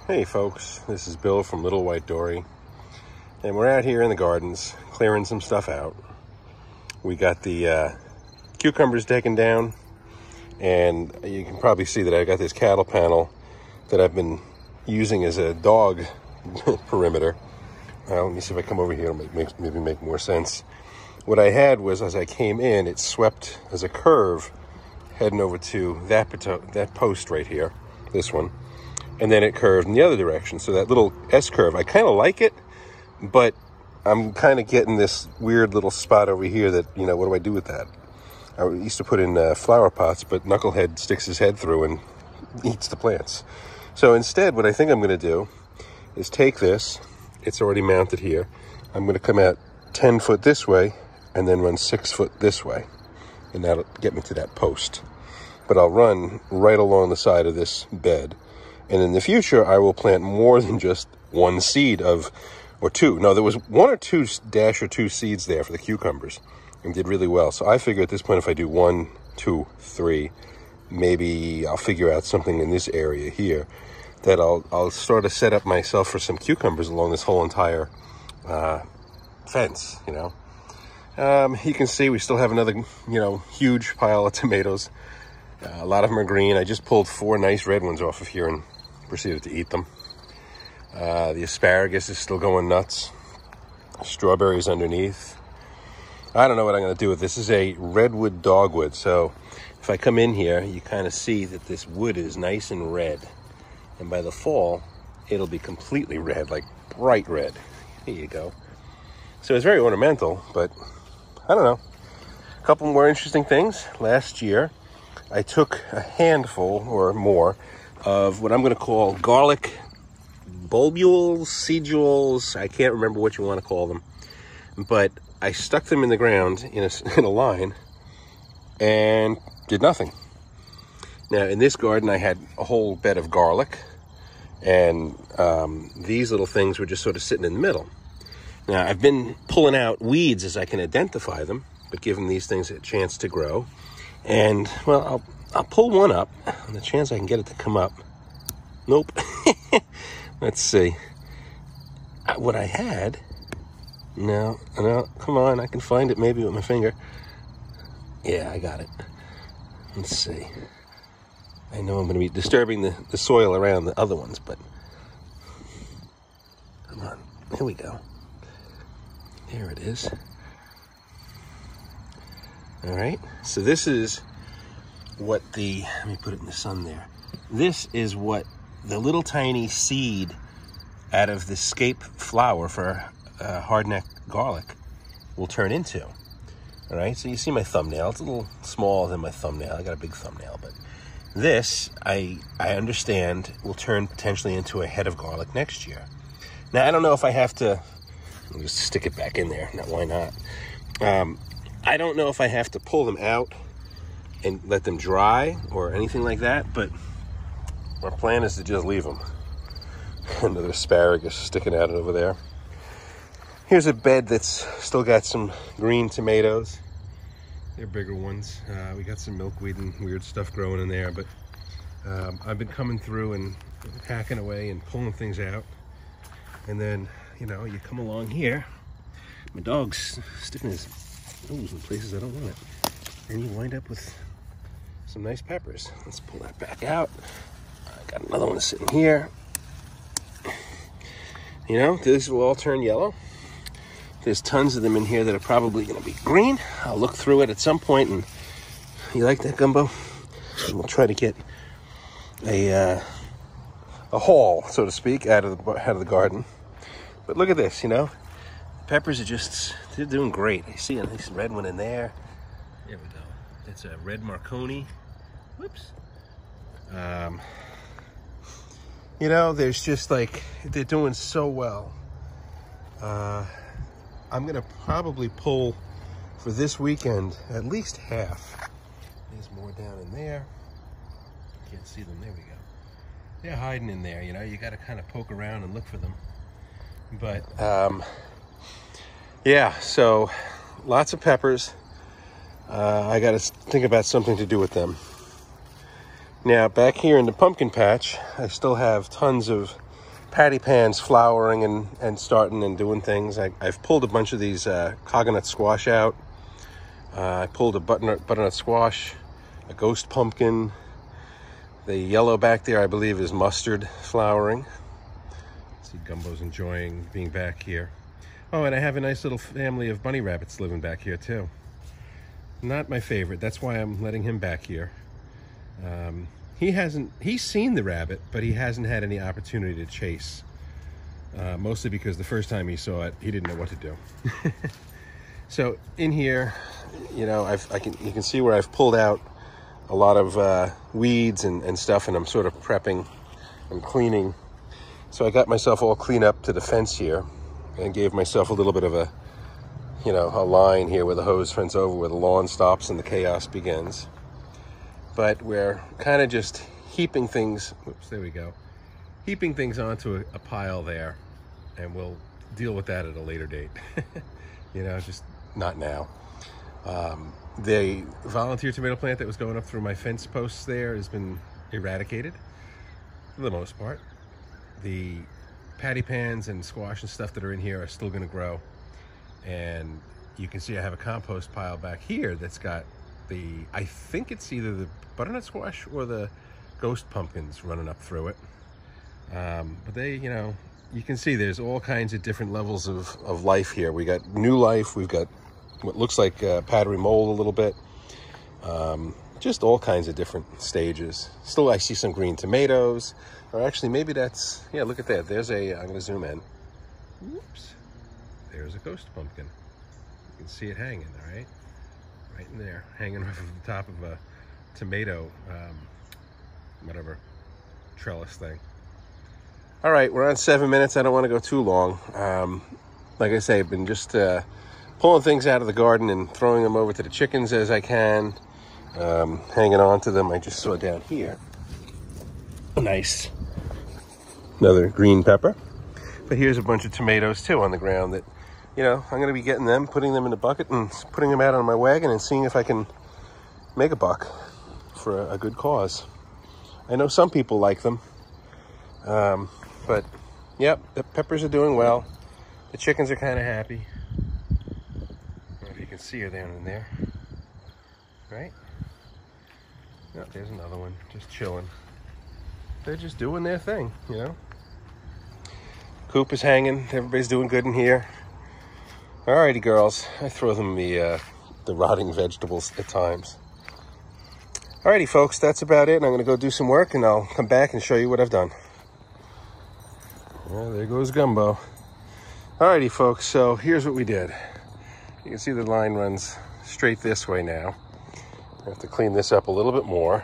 Hey folks, this is Bill from Little White Dory, and we're out here in the gardens clearing some stuff out. We got the cucumbers taken down, and you can probably see that I got this cattle panel that I've been using as a dog perimeter. Let me see if I come over here, it'll maybe make more sense. What I had was, as I came in, it swept as a curve heading over to that post right here, this one. And then it curved in the other direction. So that little S-curve, I kind of like it, but I'm kind of getting this weird little spot over here that, what do I do with that? I used to put in flower pots, but Knucklehead sticks his head through and eats the plants. So instead, what I think I'm going to do is take this. It's already mounted here. I'm going to come out 10 foot this way and then run 6 foot this way. And that'll get me to that post. But I'll run right along the side of this bed. And in the future, I will plant more than just one seed or two. No, there was one or two seeds there for the cucumbers and did really well. So I figure at this point, if I do 1, 2, 3, maybe I'll figure out something in this area here that I'll sort of set up myself for some cucumbers along this whole entire fence, You can see we still have another, huge pile of tomatoes. A lot of them are green. I just pulled 4 nice red ones off of here and proceeded to eat them. The asparagus is still going nuts. Strawberries underneath. I don't know what I'm going to do with this. This is a redwood dogwood. So if I come in here, you kind of see that this wood is nice and red. And by the fall, it'll be completely red, like bright red. Here you go. So it's very ornamental, but I don't know. A couple more interesting things. Last year, I took a handful or more of what I'm going to call garlic bulbules, sedules. I can't remember what you want to call them. But I stuck them in the ground in a line and did nothing. Now, in this garden, I had a whole bed of garlic. And these little things were just sort of sitting in the middle. Now, I've been pulling out weeds as I can identify them, but giving these things a chance to grow. And, well, I'll pull one up on the chance I can get it to come up. Nope. Let's see. What I had... No, come on. I can find it maybe with my finger. Yeah, I got it. Let's see. I know I'm going to be disturbing the soil around the other ones, but... Come on. Here we go. There it is. All right, so this is what let me put it in the sun there. This is what the little tiny seed out of the scape flower for hardneck garlic will turn into. All right, so you see my thumbnail. It's a little smaller than my thumbnail. I got a big thumbnail, but this, I understand, will turn potentially into a head of garlic next year. Now, I don't know if I have to... I'll just stick it back in there. Now, why not? I don't know if I have to pull them out and let them dry or anything like that, but our plan is to just leave them. Another asparagus sticking out over there. Here's a bed that's still got some green tomatoes. They're bigger ones. We got some milkweed and weird stuff growing in there, but I've been coming through and hacking away and pulling things out. And then, you come along here. My dog's sticking his nose in places I don't want it. And you wind up with some nice peppers. Let's pull that back out. I got another one sitting here. These will all turn yellow. There's tons of them in here that are probably going to be green. I'll look through it at some point, and you like that, Gumbo? And we'll try to get a haul, so to speak, out of the garden. But look at this, the peppers are they're doing great. I see a nice red one in there. There we go. That's a red Marconi. Whoops. There's just they're doing so well. I'm going to probably pull for this weekend at least half. There's more down in there. Can't see them. There we go. They're hiding in there, You got to kind of poke around and look for them. But, yeah, so lots of peppers. I got to think about something to do with them. Now, back here in the pumpkin patch, I still have tons of patty pans flowering and starting and doing things. I've pulled a bunch of these coconut squash out. I pulled a butternut squash, a ghost pumpkin. The yellow back there, I believe, is mustard flowering. See, Gumbo's enjoying being back here. Oh, and I have a nice little family of bunny rabbits living back here too. Not my favorite. That's why I'm letting him back here. He's seen the rabbit, but he hasn't had any opportunity to chase. Mostly because the first time he saw it, he didn't know what to do. So in here, you know, you can see where I've pulled out a lot of weeds and stuff, and I'm sort of prepping and cleaning. So I got myself all cleaned up to the fence here and gave myself a little bit of a, you know, a line here where the hose fence over, where the lawn stops and the chaos begins. But we're kind of just heaping things, oops, there we go, heaping things onto a pile there, and we'll deal with that at a later date. You know, just not now. The volunteer tomato plant that was going up through my fence posts there has been eradicated for the most part. The patty pans and squash and stuff that are in here are still going to grow. And you can see I have a compost pile back here that's got I think it's either the butternut squash or the ghost pumpkins running up through it. But they, you know, you can see there's all kinds of different levels of life here. We got new life. We've got what looks like powdery mold a little bit. Just all kinds of different stages. Still, I see some green tomatoes. Or actually, maybe that's, yeah, look at that. There's I'm going to zoom in. Whoops. There's a ghost pumpkin. You can see it hanging, all right? Right in there, hanging off of the top of a tomato, whatever, trellis thing. All right, we're on 7 minutes. I don't want to go too long. Like I say, I've been just pulling things out of the garden and throwing them over to the chickens as I can. Hanging on to them. I just saw down here. Nice. Another green pepper. But here's a bunch of tomatoes too on the ground that, you know, I'm going to be getting them, putting them in a bucket and putting them out on my wagon and seeing if I can make a buck for a good cause. I know some people like them. But, yep, the peppers are doing well. The chickens are kind of happy. I don't know if you can see her down in there. Right? Oh, there's another one, just chilling. They're just doing their thing, you know? Coop is hanging. Everybody's doing good in here. Alrighty, girls. I throw them the rotting vegetables at times. Alrighty, folks. That's about it. And I'm going to go do some work, and I'll come back and show you what I've done. Well, there goes Gumbo. Alrighty, folks. So here's what we did. You can see the line runs straight this way now. I have to clean this up a little bit more.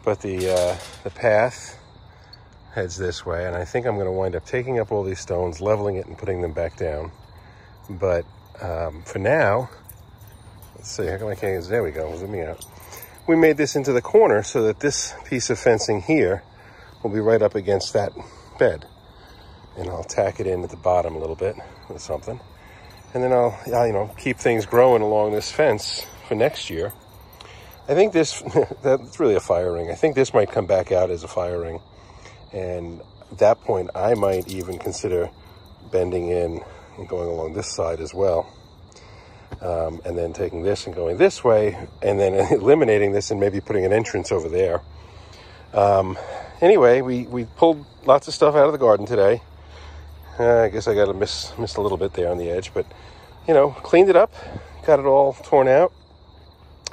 But the path heads this way, and I think I'm going to wind up taking up all these stones, leveling it, and putting them back down. But for now, let's see, how come I can't, there we go, zooming out. We made this into the corner so that this piece of fencing here will be right up against that bed. And I'll tack it in at the bottom a little bit with something. And then I'll you know, keep things growing along this fence for next year. I think this, that's really a fire ring. I think this might come back out as a fire ring. And at that point, I might even consider bending in and going along this side as well. And then taking this and going this way, and then eliminating this and maybe putting an entrance over there. Anyway, we pulled lots of stuff out of the garden today. I guess I got to miss a little bit there on the edge, but, you know, cleaned it up, got it all torn out.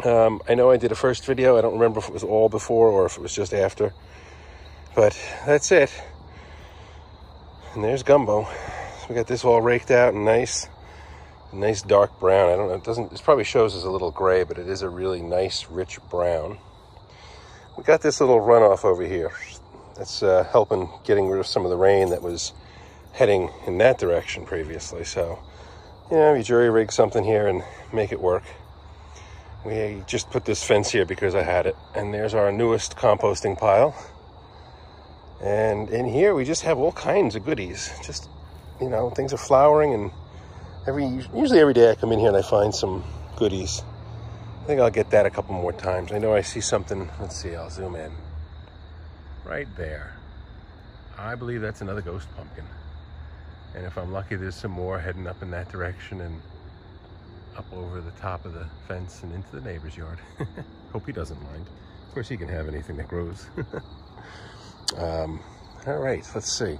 I know I did a first video. I don't remember if it was all before or if it was just after. But that's it. And there's Gumbo. So we got this all raked out and nice dark brown. I don't know, it probably shows as a little gray, but it is a really nice, rich brown. We got this little runoff over here. That's helping getting rid of some of the rain that was heading in that direction previously. So, you know, you jury rig something here and make it work. We just put this fence here because I had it. And there's our newest composting pile. And in here, we just have all kinds of goodies. Just, you know, things are flowering, and usually every day I come in here and I find some goodies. I think I'll get that a couple more times. I know I see something. Let's see, I'll zoom in. Right there. I believe that's another ghost pumpkin. And if I'm lucky, there's some more heading up in that direction and up over the top of the fence and into the neighbor's yard. Hope he doesn't mind. Of course, he can have anything that grows. All right, let's see.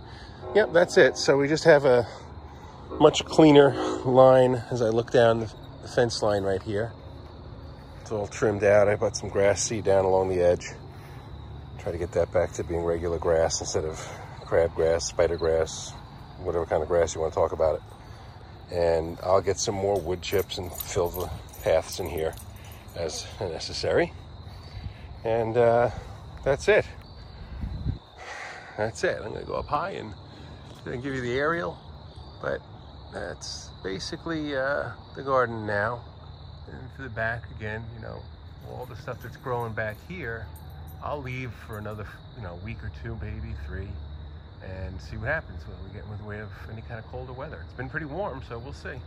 Yep, that's it. So we just have a much cleaner line as I look down the fence line right here. It's all trimmed out. I put some grass seed down along the edge. Try to get that back to being regular grass instead of crabgrass, spider grass, whatever kind of grass you want to talk about it. And I'll get some more wood chips and fill the paths in here as necessary. And that's it. That's it. I'm going to go up high and then give you the aerial. But that's basically the garden now. And for the back again, you know, all the stuff that's growing back here, I'll leave for another, week or two, maybe 3. And see what happens when we get in the way of any kind of colder weather. It's been pretty warm, so we'll see.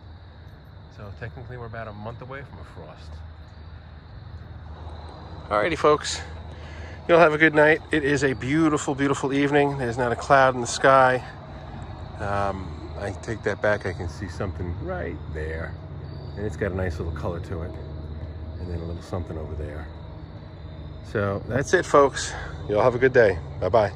So technically we're about a month away from a frost. Alrighty folks, you'll have a good night. It is a beautiful, beautiful evening. There's not a cloud in the sky. I take that back, I can see something right there. And it's got a nice little color to it. And then a little something over there. So that's it folks. Y'all have a good day. Bye-bye.